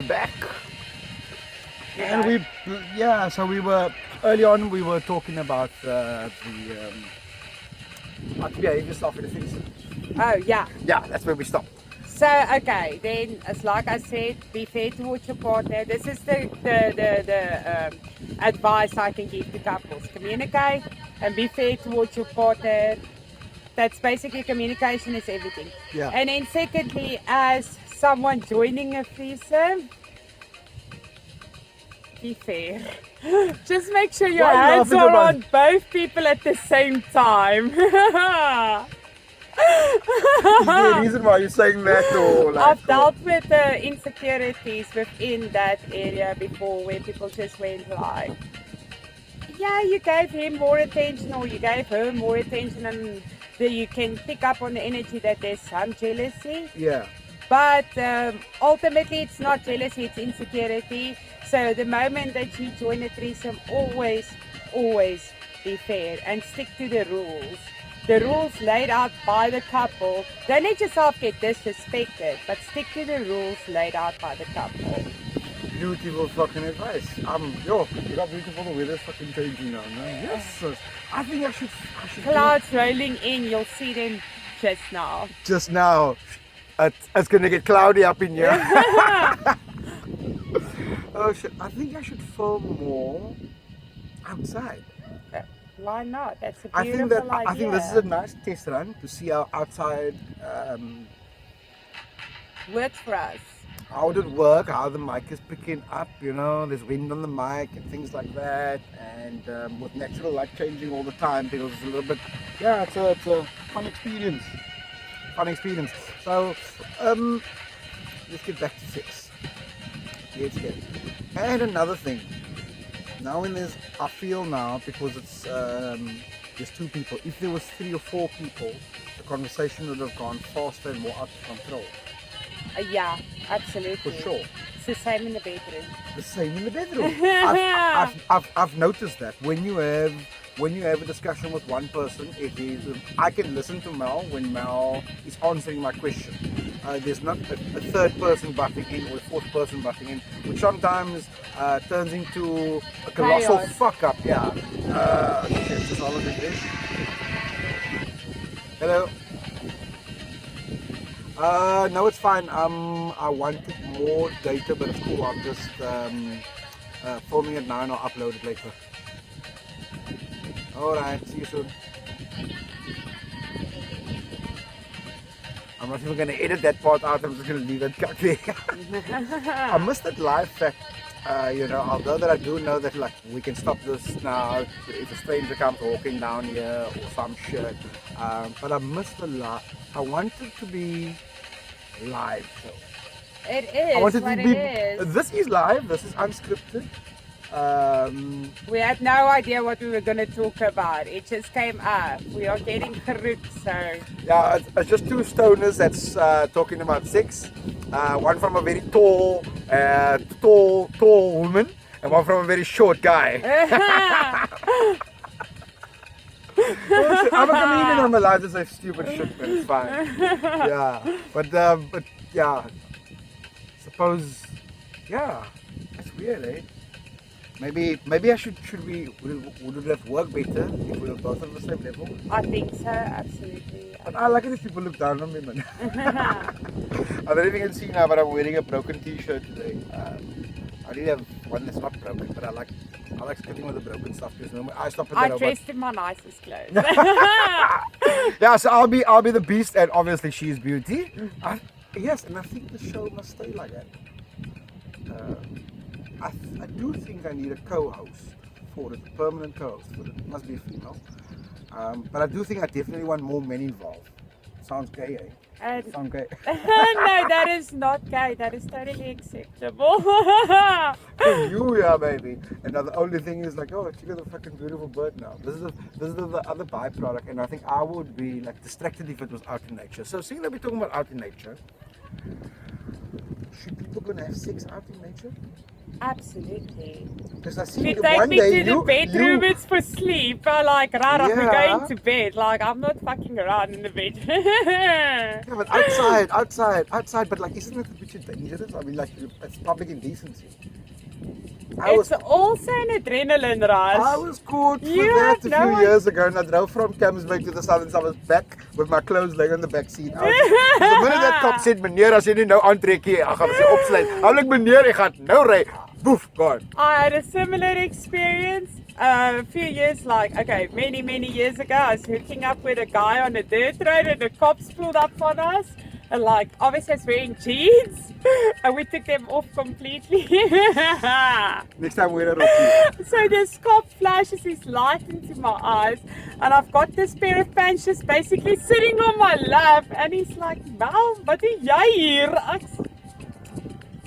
Back. And so we were early on. We were talking about how to behave yourself in the things. Oh, yeah. Yeah, that's where we stopped. So, okay, then, as like I said, be fair towards your partner. This is the advice I can give to couples. Communicate and be fair towards your partner. That's basically communication is everything. Yeah. And then secondly, as someone joining a threesome, be fair. Just make sure your Why are you hands laughing are about on both people at the same time. Is there a reason why you're saying that, or like? I've dealt with the insecurities within that area before, where people just went like, yeah, you gave him more attention or you gave her more attention, and you can pick up on the energy that there's some jealousy. Yeah. But ultimately, it's not jealousy, it's insecurity. So the moment that you join a threesome, always be fair and stick to the rules. The rules laid out by the couple. Don't let yourself get disrespected, but stick to the rules laid out by the couple. Beautiful fucking advice. You got beautiful. The weather's fucking changing now. No? Yes, sis. I think I should. Clouds rolling in, you'll see them just now. Just now, it's gonna get cloudy up in here. Oh shit! I think I should film more outside. Why not? That's a I beautiful think that idea. I think this is a nice test run to see how outside. Works for us. How would it work? How the mic is picking up? You know, there's wind on the mic and things like that, and with natural light changing all the time, because it's a little bit. Yeah, it's a fun experience. So, let's get back to sex. Let's get. And another thing. Now I feel now, because it's there's two people. If there was 3 or 4 people, the conversation would have gone faster and more out of control. Yeah, absolutely. For sure. It's the same in the bedroom. The same in the bedroom. I've noticed that when you have a discussion with one person, I can listen to Mel when Mel is answering my question. There's not a third person butting in or a fourth person butting in, which sometimes turns into a colossal Chaos. fuck up. Yeah. Shit, just all of it is. Hello. No, it's fine. I wanted more data, but it's cool. I'm just filming it now and I'll upload it later. Alright, see you soon. I'm not even going to edit that part out. I'm just going to leave it there. I missed that live fact. Although that I do know that like we can stop this now if a stranger comes walking down here or some shit. But I missed the live. I wanted to be live though. It is I wanted what to be. it is. This is live. This is unscripted. We had no idea what we were going to talk about. It just came up. We are getting hooked, so... Yeah, it's just 2 stoners that's talking about sex. One from a very tall woman, and one from a very short guy. I'm a comedian. I'm allowed to say stupid shit, but it's fine. Yeah, but yeah. Suppose, yeah. That's weird, eh? Maybe would it have worked better if we were both on the same level? I think so, absolutely. But I like it if people look down on me, man. I don't know if you can see now, but I'm wearing a broken t-shirt today. I really have one that's not broken, but I like sitting with the broken stuff because I stop at the I robot. dressed in my nicest clothes. Yeah, so I'll be the beast, and obviously she's beauty. Yes, and I think the show must stay like that. I do think I need a co-host for it, a permanent co-host for it. It must be a female. But I do think I definitely want more men involved. Sounds gay, eh? Sounds gay. No, that is not gay. That is totally acceptable. You, yeah, baby. And now the only thing is like, oh, check out the fucking beautiful bird now. This is the other byproduct, and I think I would be like distracted if it was out in nature. So seeing that we're talking about out in nature, should people gonna have sex out in nature? Absolutely. Because I If see you take one me day to the bedroom, it's for sleep. Like, right, we're Yeah. going to bed. Like, I'm not fucking around in the bed. Yeah, but outside. But like, isn't it a bit dangerous? I mean, like, it's public indecency. It's also an adrenaline I rush. was caught for You that have a no few one- years ago, and I drove from Camsberg to the Southern Suburbs back with my clothes laying on the back seat. The minute that cop said, meneer, as jy nie nou aantrek nie, ek gaan sy opsluit. I'm like, meneer, ek gaan nou ry. Boof, gone. I had a similar experience a few years, many years ago. I was hooking up with a guy on a dirt road and the cops pulled up on us. And like, obviously I was wearing jeans and we took them off completely. Next time wear it off. So this cop flashes his light into my eyes and I've got this pair of pants just basically sitting on my lap and he's like, "Mel, wat doen jy hier?" Ek's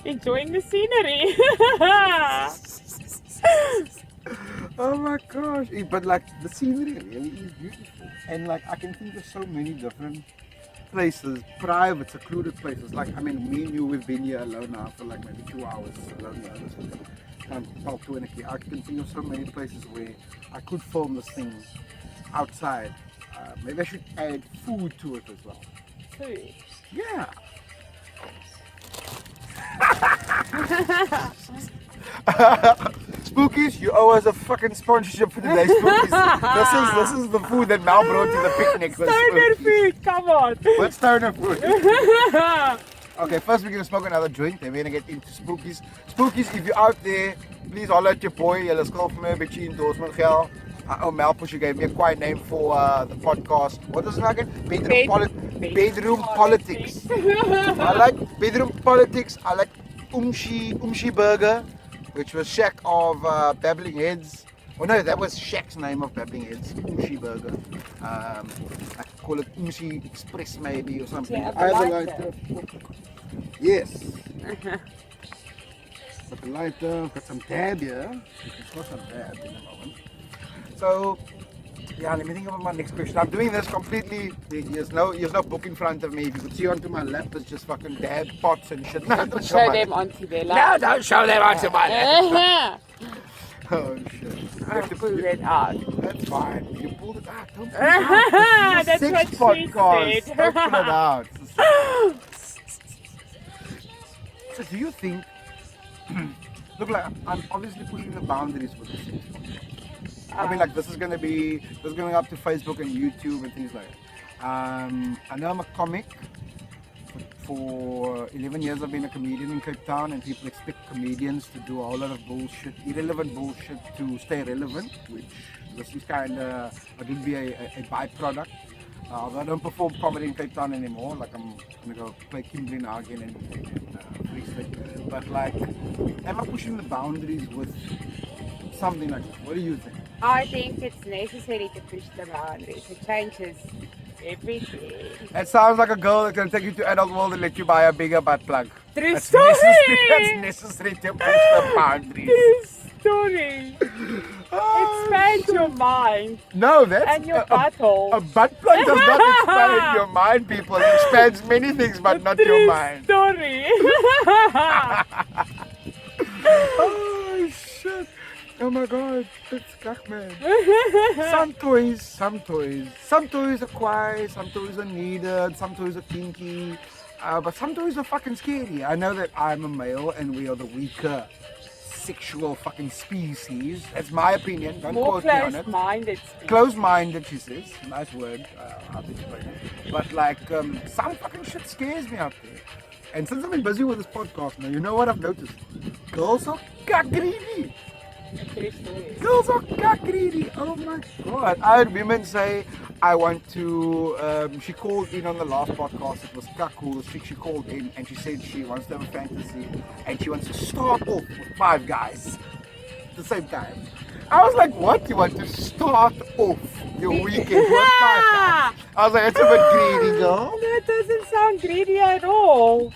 enjoying the scenery. Oh my gosh. But like, the scenery really is beautiful. And like, I can think of so many different places, private, secluded places. Like, I mean, me and you, we've been here alone now for like maybe 2 hours alone here. This week. Can't talk to anything. I can think of so many places where I could film this thing outside. Maybe I should add food to it as well. Food. Yeah. Spookies, you owe us a fucking sponsorship for today, Spookies. This is the food that Mal brought to the picnic. was Stoner Spookies. food, come on. What's stoner food? Okay, first we're gonna smoke another joint, then we're gonna get into Spookies. Spookies, if you're out there, please holler at your boy. Julle skuld vir my 'n bietjie endorsement geld. Mel Pusher gave me a quiet name for the podcast. What is it again? Bedroom Politics. I like Bedroom Politics. I like Umshi Burger, which was Shack of Babbling Heads. Oh no, that was Shack's name of Babbling Heads. Umshi Burger. I call it Umshi Express maybe or something. Yeah, Either lighter. Yes. Got the lighter, got some dab here. It's got some dab in a moment. So, yeah, let me think about my next question. I'm doing this completely. There's no book in front of me. If you could see onto my lap, there's just fucking dab pots and shit. No, don't Show my them lap. onto their No, lap. don't show them onto my lap. Yeah. Oh shit. I have to Pull it out. That's fine. You pulled it out. Don't pull it out. This is a That's sex what she podcast. said. Don't pull it out. So do you think? Look, like I'm obviously pushing the boundaries with this. I mean, like this is going up to Facebook and YouTube and things like that. I know I'm a comic. For 11 years I've been a comedian in Cape Town, and people expect comedians to do a whole lot of bullshit, irrelevant bullshit to stay relevant, which this is kind of, it would be a byproduct. Although I don't perform comedy in Cape Town anymore, like I'm going to go play Kimberley now again in Free State. But like, am I pushing the boundaries with something like that? What do you think? I think it's necessary to push the boundaries. It changes everything. It sounds like a girl that can take you to adult world and let you buy a bigger butt plug. True That's story. necessary to push the boundaries. True story. Oh, Expand your mind no, that's and your a butthole. butt plug does not expand your mind, people. It expands many things, but not your True mind. story. Oh shit! Oh my god, it's cock man. Some toys are quiet, some toys are needed, some toys are kinky, but some toys are fucking scary. I know that I'm a male and we are the weaker sexual fucking species. That's my opinion. Don't More quote me on it. close-minded. Close-minded, she says. Nice word. I'll explain it. But like, some fucking shit scares me out there. And since I've been busy with this podcast now, you know what I've noticed? Girls are cock greedy. True story. Girls are cock greedy. Oh my god. I heard women say, I want to, she called in on the last podcast, it was Cuck Cool, she called in and she said she wants to have a fantasy and she wants to start off with 5 guys at the same time. I was like, what? You want to start off your weekend with 5 guys? I was like, it's a bit greedy, girl. That doesn't sound greedy at all.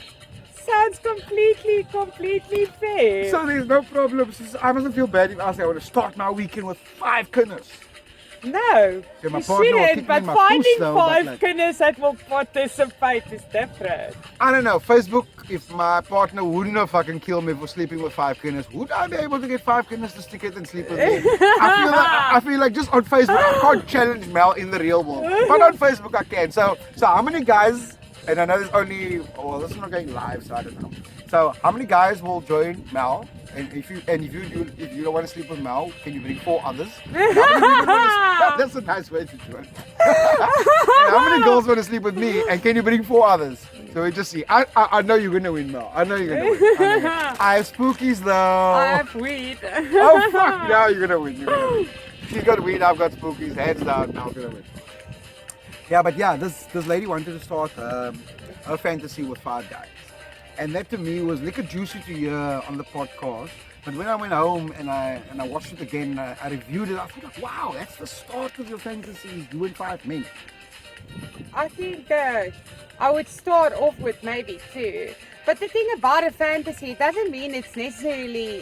Sounds completely fair. So there's no problem. I mustn't feel bad if I say I want to start my weekend with 5 kinders. No, Okay, my you partner will shouldn't, kick me but in my finding puss though, but five like- kinders that will participate is different. I don't know. Facebook, if my partner wouldn't have fucking killed me for sleeping with 5 kinders, would I be able to get 5 kinders to stick it and sleep with me? I feel like just on Facebook, I can't challenge Mel in the real world. But on Facebook, I can. So how many guys, and I know there's only, well, this is not going live, so I don't know. So how many guys will join Mel? And if you don't want to sleep with Mel, can you bring 4 others? And how many women wanna- that's a nice way to do it. And how many girls want to sleep with me? And can you bring 4 others? So we just see. I know you're gonna win, Mel. I know you're gonna win. I have spookies though. I have weed. Oh fuck! Now you're gonna win. You're gonna win. She's got weed. I've got spookies. Hands down. Now I'm gonna win. Yeah, but yeah, this lady wanted to start her fantasy with 5 guys. And that to me was like a juicy to hear on the podcast. But when I went home and I watched it again, I reviewed it. I thought, like, wow, that's the start of your fantasy. You and 5 men. I think I would start off with maybe 2. But the thing about a fantasy, it doesn't mean it's necessarily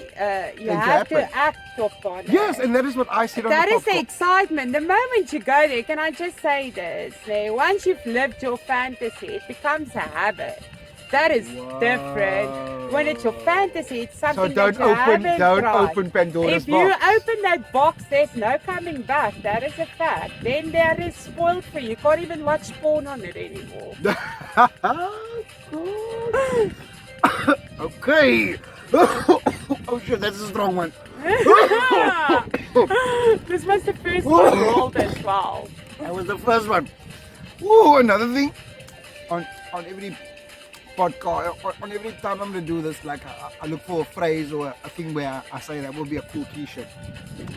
you have to act upon it. Yes, and that is what I said on That the is the podcast. excitement. The moment you go there, can I just say this? Once you've lived your fantasy, it becomes a habit. That is different. When it's your fantasy, it's something So don't that you haven't tried. open Pandora's If you box. open that box, there's no coming back. That is a fact. Then that is spoiled for you. You can't even watch porn on it anymore. Okay. Oh shit, that's a strong one. This was the first world as well. That was the first one. Ooh, another thing. On every podcast, on every time I'm gonna do this, like I look for a phrase or a thing where I say that will be a cool t-shirt.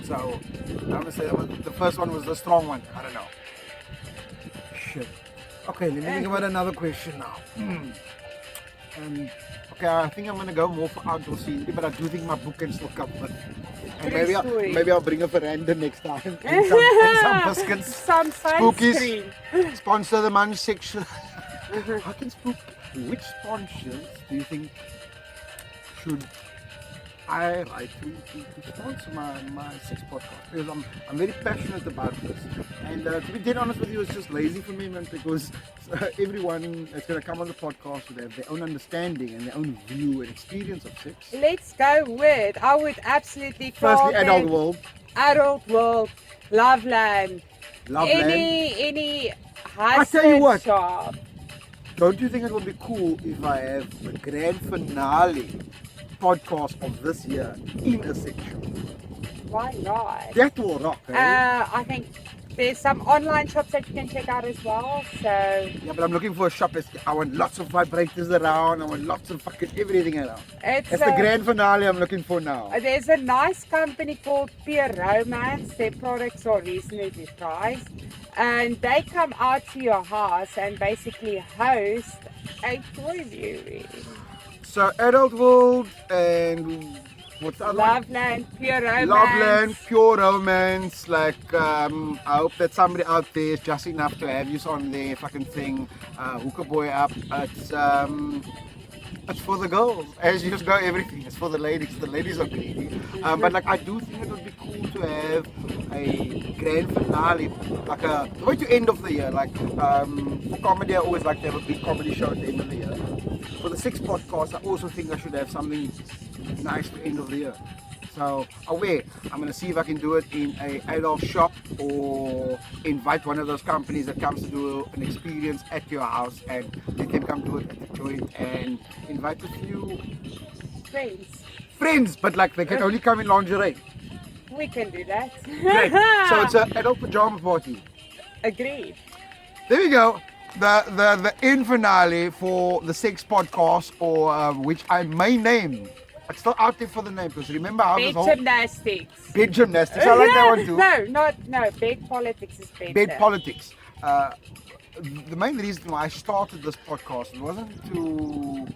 So I'm gonna say that was, the first one was the strong one. I don't know. Shit. Okay, let me think about another question now. Okay, I think I'm gonna go more for outdoor scenery, but I do think my book can still come with. And maybe I'll bring a veranda next time. And some biscuits. Some Spookies. sunscreen. Sponsor the man section. I can spook. Which sponsors do you think should I write to sponsor my 6 podcast? Because I'm very passionate about this. And to be dead honest with you, it's just lazy for me, man, because everyone that's going to come on the podcast will have their own understanding and their own view and experience of sex. Let's go with, I would absolutely call Firstly, Adult them World. Adult World, Loveland, Loveland. any I tell you what. husband shop. Don't you think it would be cool if I have the grand finale podcast of this year in a section? Why not? That will rock, eh? I think there's some online shops that you can check out as well. So Yeah, but I'm looking for a shop that's, I want lots of vibrators around, I want lots of fucking everything around. it's That's the grand finale I'm looking for now. there's a nice company called Pure Romance. Their products are reasonably priced, and they come out to your house and basically host a toy viewing. So Adult World and what's the other one? Loveland, Pure Romance. Loveland, Pure Romance, like I hope that somebody out there is just enough to have you on their fucking thing, hook a boy up. It's for the girls, as you just go everything. It's for the ladies are greedy. But like I do think it would be cool to have a grand finale, like the way to end of the year. Like for comedy, I always like to have a big comedy show at the end of the year. For the 6 podcasts, I also think I should have something nice to end of the year. So I'm gonna see if I can do it in a adult shop or invite one of those companies that comes to do an experience at your house and let them come do it at the joint and invite a few friends, but like they can only come in lingerie. We can do that. Great. So it's an adult pajama party. Agreed. There we go. The end finale for the 6 podcast, or which I may name. It's still out there for the name, because remember how this Bed whole gymnastics. bed gymnastics. I like that one too. No. Bed politics is better. Bed politics. The main reason why I started this podcast wasn't to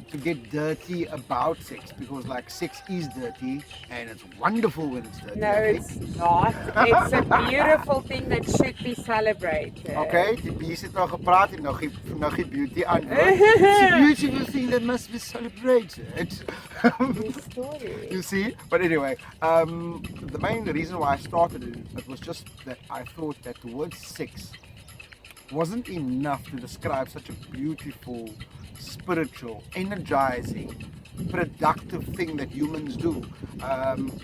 to get dirty about sex, because like sex is dirty and it's wonderful when it's dirty. No, okay? it's not. It's a beautiful thing that should be celebrated. Okay, die bies het nou gepraat en nou gee beauty antwoord. It's a beautiful thing that must be celebrated. Story. You see? But anyway, the main reason why I started it was just that I thought that the word sex wasn't enough to describe such a beautiful, spiritual, energizing, productive thing that humans do.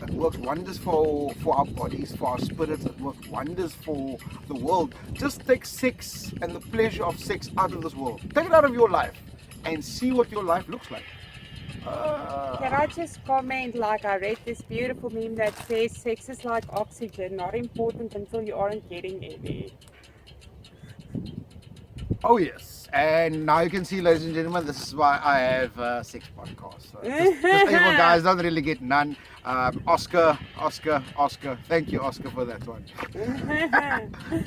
It works wonders for our bodies, for our spirits, it works wonders for the world. Just take sex and the pleasure of sex out of this world. Take it out of your life and see what your life looks like. Can I just comment, like I read this beautiful meme that says sex is like oxygen, not important until you aren't getting any. Oh yes, and now you can see, ladies and gentlemen, this is why I have a sex podcast. So disabled guys don't really get none. Oscar, thank you Oscar for that one.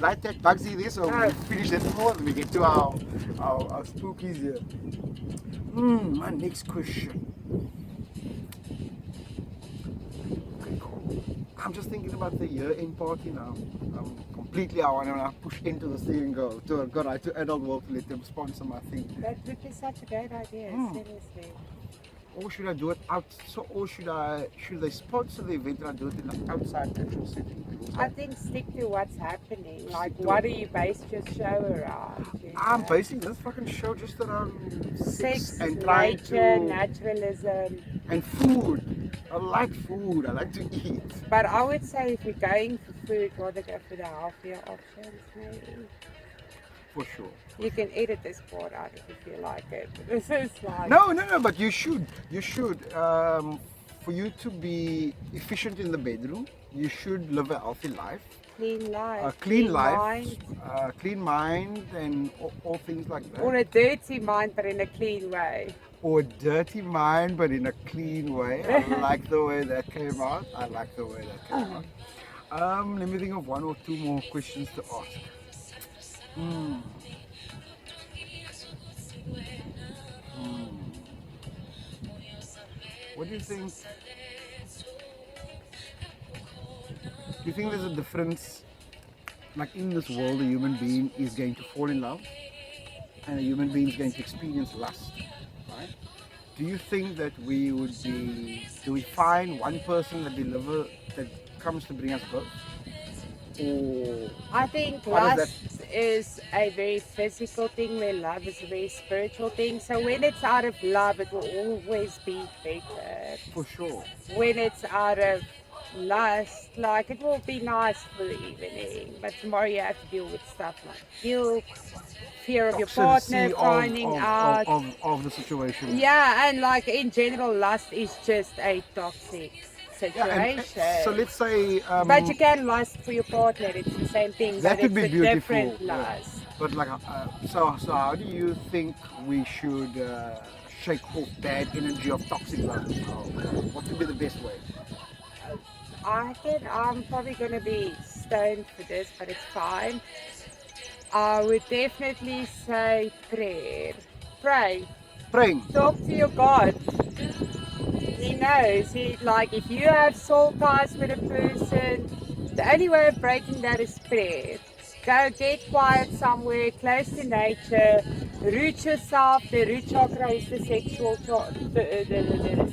Like that Bugsy there, so we finish that before and we get to our spookies here. My next question. Okay, cool. I'm just thinking about the year-end party now. I want to push into this thing and go to Adult World to let them sponsor my thing. That would be such a great idea, seriously. Or should I do it or should they sponsor the event and I do it in an outside natural setting? I think stick to what's happening. Like, what do you base your show around? You I'm know? basing this fucking show just around Sex, and trying nature, to naturalism. and food. I like food. I like to eat. But I would say if you're going for food, rather go for the healthier options, maybe. For sure. You can edit this part out if you feel like it. This is like... No, but you should. For you to be efficient in the bedroom, you should live a healthy life. Clean life. A clean life, mind. clean mind, and all things like that. Or a dirty mind, but in a clean way. Or a dirty mind, but in a clean way. I like the way that came out. Let me think of one or two more questions to ask. What do you think? Do you think there's a difference, like in this world, a human being is going to fall in love and a human being is going to experience lust, right? Do you think that do we find one person that comes to bring us both? Or I think how does lust is a very physical thing, where love is a very spiritual thing. So when it's out of love, it will always be better. for sure. When it's out of lust, like, it will be nice for the evening, but tomorrow you have to deal with stuff like guilt, fear of your partner Toxicity finding out. of the situation. Yeah, and like in general, lust is just a toxic Yeah, and situation. so let's say But you can lust for your partner, it's the same thing, that but could it's be a beautiful. different Yeah. lust. But like, so how do you think we should shake off bad energy of toxic love? What would be the best way? I'm probably going to be stoned for this, but it's fine. I would definitely say prayer. Pray. Praying. Talk to your God. He knows. Like, if you have soul ties with a person, the only way of breaking that is prayer. Go get quiet somewhere, close to nature, root yourself. The root chakra is the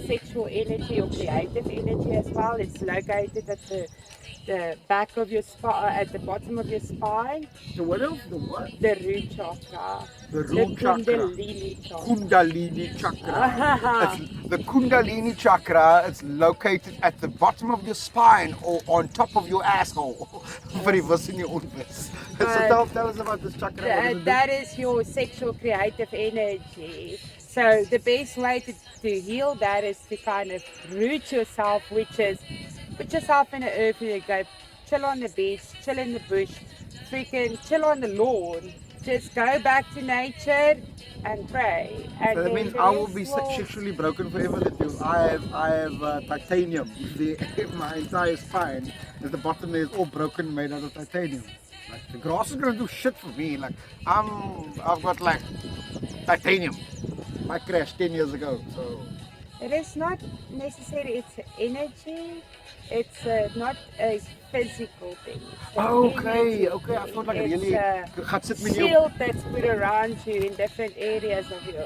sexual energy or creative energy as well. It's located at the back of your spine, at the bottom of your spine. The what else? The what? The root chakra. The root chakra. Kundalini chakra. Kundalini chakra. The Kundalini chakra is located at the bottom of your spine or on top of your asshole. Very was in your own place. So tell us about this chakra. What does it do? That is your sexual creative energy. So the best way to heal that is to kind of root yourself, which is put yourself in the earth and go chill on the beach, chill in the bush, freaking chill on the lawn. Just go back to nature and pray. And So that then means the I will rest be sexually broken forever. I have titanium. My entire spine at the bottom is all broken, made out of titanium. Like, the grass is gonna do shit for me. Like I've got like titanium. I crashed 10 years ago. So It is not necessarily, it's energy. It's not a physical thing. It's an energy okay. I thought like thing. really It's gaat sit a met jou. shield that's put around you in different areas of your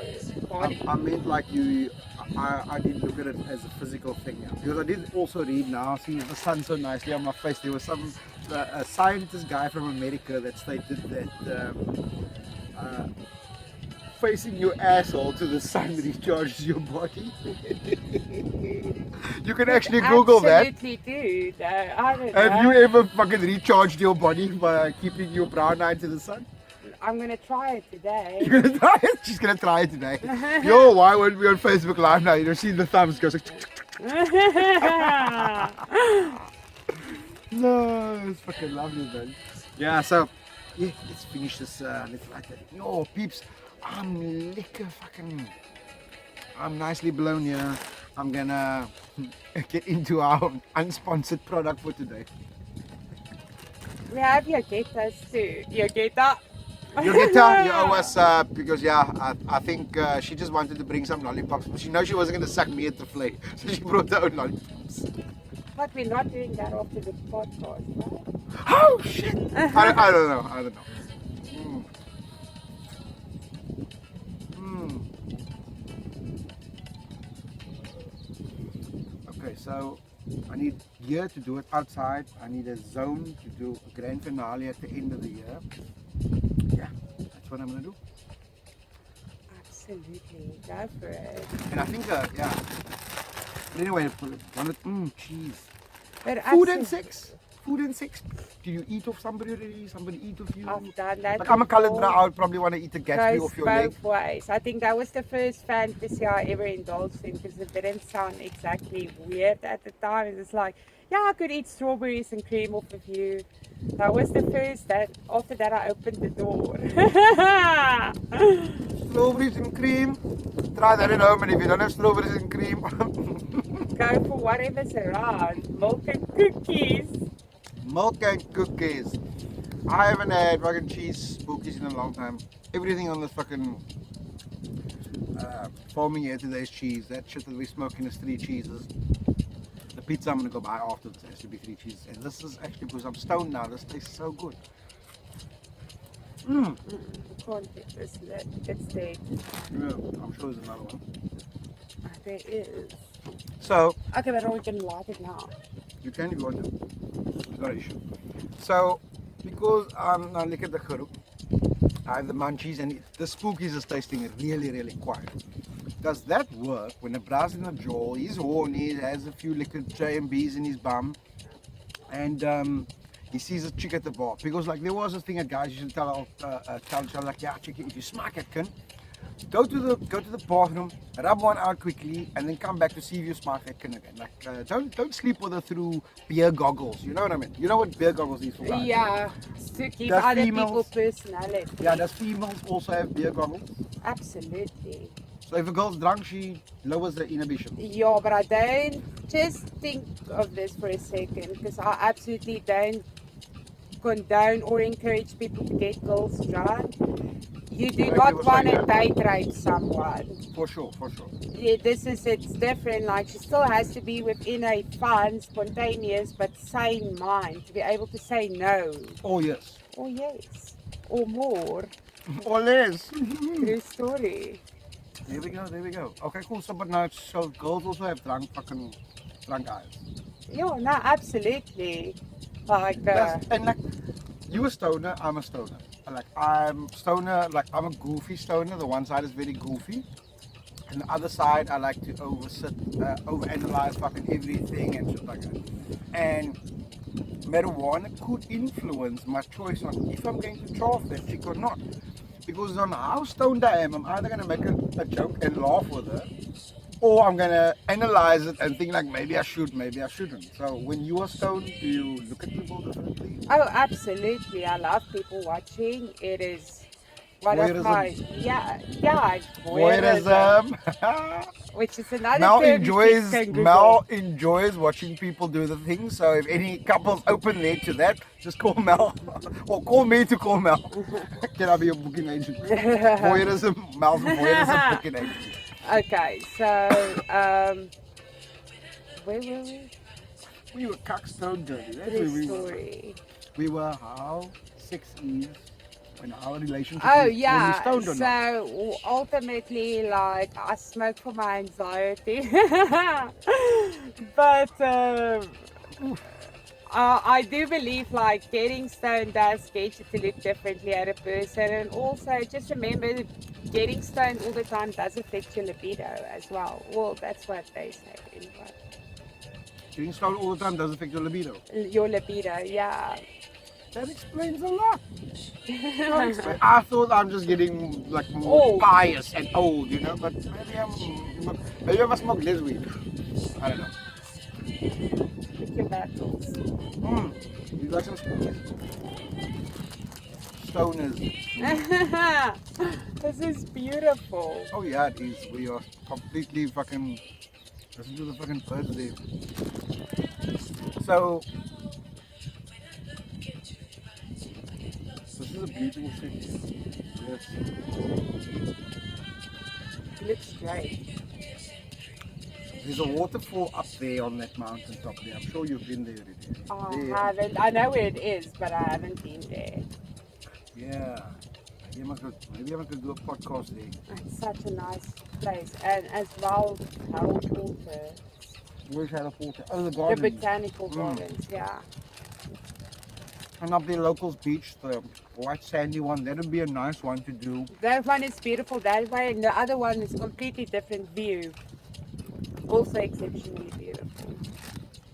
body. I meant like you. I did look at it as a physical thing, yeah. Because I did also read now. See the sun so nicely on my face. There was some a scientist guy from America that stated that facing your asshole to the sun recharges your body. You can actually Google that. Absolutely do. No, I don't Have know. you ever fucking recharged your body by keeping your brown eye to the sun? I'm gonna try it today. You're gonna try it? She's gonna try it today. Yo, why weren't we on Facebook Live now? You don't see the thumbs goes like, no, it's fucking lovely, man. Yeah, so yeah, let's finish this. Let's like that. Yo, peeps, I'm lekker fucking. I'm nicely blown here. I'm gonna get into our unsponsored product for today. We have your getas too. Your geta. Your guitar, you owe us because I think she just wanted to bring some lollipops, but she knows she wasn't gonna suck me at the flake, so she brought her own lollipops. But we're not doing that after the podcast, right? Oh shit! I don't know. Okay, so I need gear to do it outside. I need a zone to do a grand finale at the end of the year. Yeah, that's what I'm gonna do. Absolutely. Go for it. And I think, yeah. But anyway, cheese. But Food and absolutely- sex. Food and sex. Do you eat off somebody already? Somebody eat off you? I've done that. Like I'm a colored before. bra, I would probably want to eat a Gatsby Goes off your leg. both ways. I think that was the first fantasy I ever indulged in because it didn't sound exactly weird at the time. It was like, yeah, I could eat strawberries and cream off of you. That was the first. That after that, I opened the door. Strawberries and cream. Try that at home, and if you don't have strawberries and cream, Go for whatever's around. Milk and cookies. milk and cookies. I haven't had fucking cheese spookies in a long time. Everything on this fucking farming here today is cheese. That shit that we're smoking is 3 cheeses. The pizza I'm gonna go buy afterwards has to be 3 cheeses. And this is actually because I'm stoned now. This tastes so good. You can't get this lit. It's dead. Yeah, I'm sure there's another one. There is. So Okay, but we can light it now. you can if you want to. It's not an issue. So because I'm now look at the kharook, I have the munchies and the spookies is tasting really, really quiet. Does that work when a bra's in the jaw, he's horny, has a few liquid JMBs in his bum, and he sees a chick at the bar? Because like there was a thing that guys used to tell each other like, yeah, chick, if you smack it, can go to the bathroom, rub one out quickly, and then come back to see if you smack that can again. Like don't sleep with her through beer goggles. You know what I mean? You know what beer goggles is for, guys? Yeah, to keep Does other females- people's personality. Yeah, does females also have beer goggles? Absolutely. So if a girl's drunk, she lowers her inhibition. Yeah, but I don't just think of this for a second because I absolutely don't condone or encourage people to get girls drunk. You do Like you not were want to saying, date rape someone. For sure, for sure. Yeah, it's different. Like she still has to be within a fun, spontaneous, but sane mind to be able to say no Oh yes. or yes or more. Or less. True story. There we go. Okay, cool. So but now so girls also have drunk guys. Yeah, no, absolutely. Like, And like you a stoner, I'm a stoner. Like I'm stoner, like I'm a goofy stoner. The one side is very goofy. And the other side, I like to overanalyze fucking everything and shit like that. And marijuana could influence my choice on if I'm going to chaff that chick or not. Because on how stoned I am, I'm either going to make a joke and laugh with her, or I'm going to analyze it and think like maybe I should, maybe I shouldn't. So when you are stoned, do you look at people differently? oh, absolutely. I love people watching. It is one of Voyeurism. my Voyeurism. which is another Mel term you enjoys can Google. Mel enjoys watching people do the things. So if any couples open there to that, just call Mel or call me to call Mel. Can I be a booking agent? Voyeurism, Mel's a voyeurism booking agent. Okay, so where were we? We were Cuckstone Dirty. That's True where we were. story. We were how sex is when our relationship Oh is when we yeah, stoned or not. so ultimately, like, I smoke for my anxiety, but I do believe like getting stoned does get you to look differently at a person, and also just remember that getting stoned all the time does affect your libido as well. Well, that's what they say anyway. Getting stoned all the time does affect your libido. Your libido, yeah. That explains a lot. I thought I'm just getting like more pious and old, you know, but maybe I must smoke less weed. I don't know. Pick your battles. You got some stoners. This is beautiful. Oh yeah, it is. We are completely fucking. Listen to the fucking birds there. So this is a beautiful city. Yes. It looks great. There's a waterfall up there on that mountain top there. I'm sure you've been there already. Oh, There. I haven't. I know where it is, but I haven't been there. Yeah. Maybe I could do a podcast there. It's such a nice place, and as well, Harold Water, Where's Harold Water? Oh, the the garden. botanical gardens. Yeah. And up there, Locals Beach, the white sandy one. That would be a nice one to do. That one is beautiful that way, and the other one is completely different view. Also exceptionally beautiful.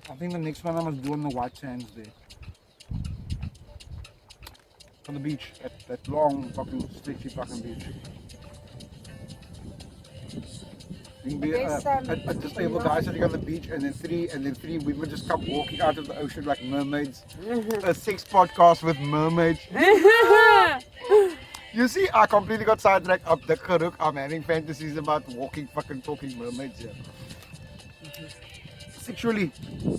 I think the next one I must do on the white sands there. On the beach, at that long fucking stretchy fucking beach. You can be There's a disabled guy sitting on the beach, and then three women just come walking out of the ocean like mermaids. A sex podcast with mermaids. You see, I completely got sidetracked up the Karuk. I'm having fantasies about fucking talking mermaids here. Sexually,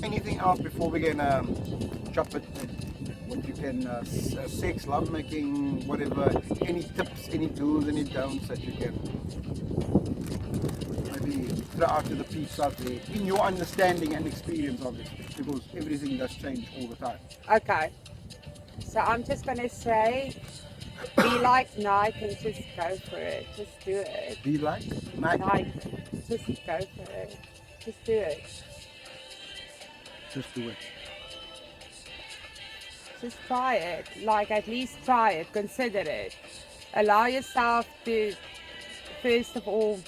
anything else before we can chop it? What you can, sex, love making, whatever, any tips, any do's, any don'ts that you can maybe throw out to the peeps out there in your understanding and experience of it, because everything does change all the time. Okay. So I'm just gonna say, be like Nike and just go for it. Just do it. Be like Nike. Nike. Just go for it. Just do it. Just do it. Just try it. Like, at least try it. Consider it. Allow yourself to, first of all,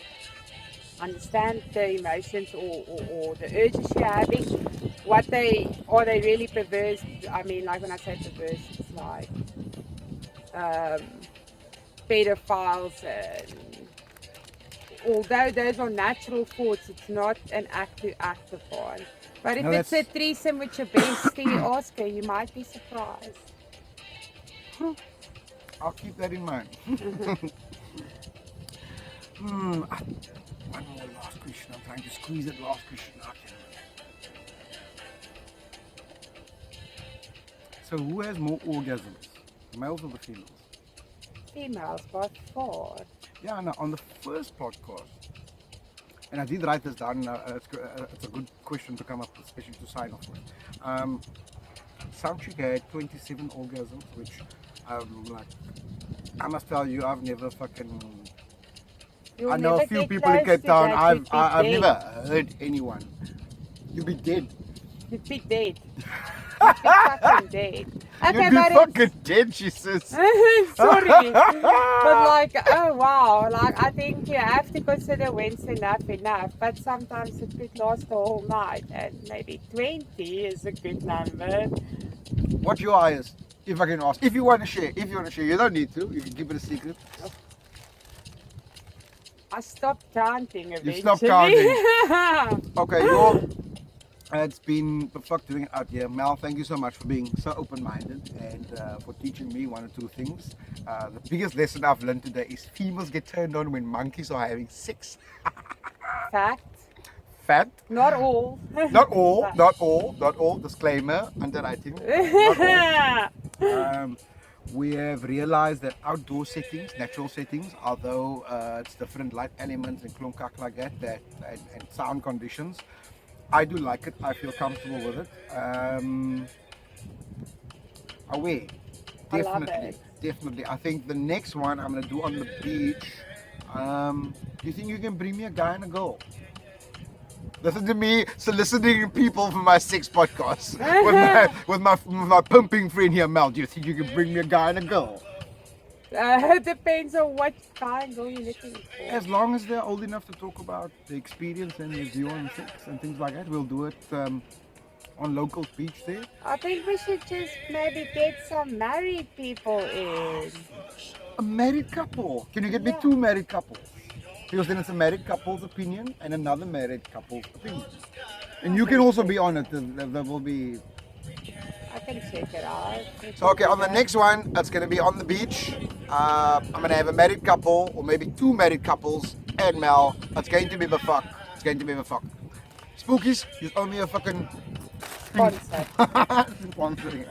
understand the emotions or the urges you're having. What are they really perverse? I mean, like when I say perverse, it's like pedophiles, and although those are natural thoughts, it's not an act to act upon. But if No, it's a that's- threesome with your bestie, ask her, you might be surprised. I'll keep that in mind. One more last question. I'm trying to squeeze that last question out here. So who has more orgasms, the males or the females? Females by far. Yeah, no, on the first podcast, and I did write this down, it's a good question to come up with, especially to sign off with. Soundcheck had 27 orgasms, which, like, I must tell you, I've never fucking... You'll I know a never few get people in close Cape to Town, that, I've you'd be never dead. heard anyone. You'd be dead. You'd be dead. You'd be fucking dead. Okay, You'd be but fucking dead, she says. sorry. But like, oh wow, like I think you have to consider when's enough. But sometimes it could last the whole night, and maybe 20 is a good number. What's your highest? If I can ask. If you want to share. You don't need to. You can keep it a secret. I stopped counting eventually. You stopped counting. Okay, It's been the fuck doing it out here. Mel, thank you so much for being so open-minded and for teaching me one or two things. The biggest lesson I've learned today is females get turned on when monkeys are having sex. Fact. Fact. Not all. Not all, not all, not all. Disclaimer, underwriting. Not all. We have realized that outdoor settings, natural settings, although it's different light elements and klonkak like that, and sound conditions, I do like it. I feel comfortable with it. Away, I love definitely, it. definitely. I think the next one I'm gonna do on the beach. Do you think you can bring me a guy and a girl? Listen to me soliciting people for my sex podcast with my pumping friend here, Mel. Do you think you can bring me a guy and a girl? Depends on what kind you're looking for. As long as they're old enough to talk about the experience and their view on sex and things like that, we'll do it on local beach there. I think we should just maybe get some married people in. A married couple. Can you get me two married couples? Because then it's a married couple's opinion and another married couple's opinion. And you can also be on it. There will be. I can check it out. So okay, on the next one, it's going to be on the beach. I'm going to have a married couple or maybe two married couples and Mel. It's going to be the fuck. It's going to be the fuck. Spookies, you owe me a fucking Sponsor. sponsoring.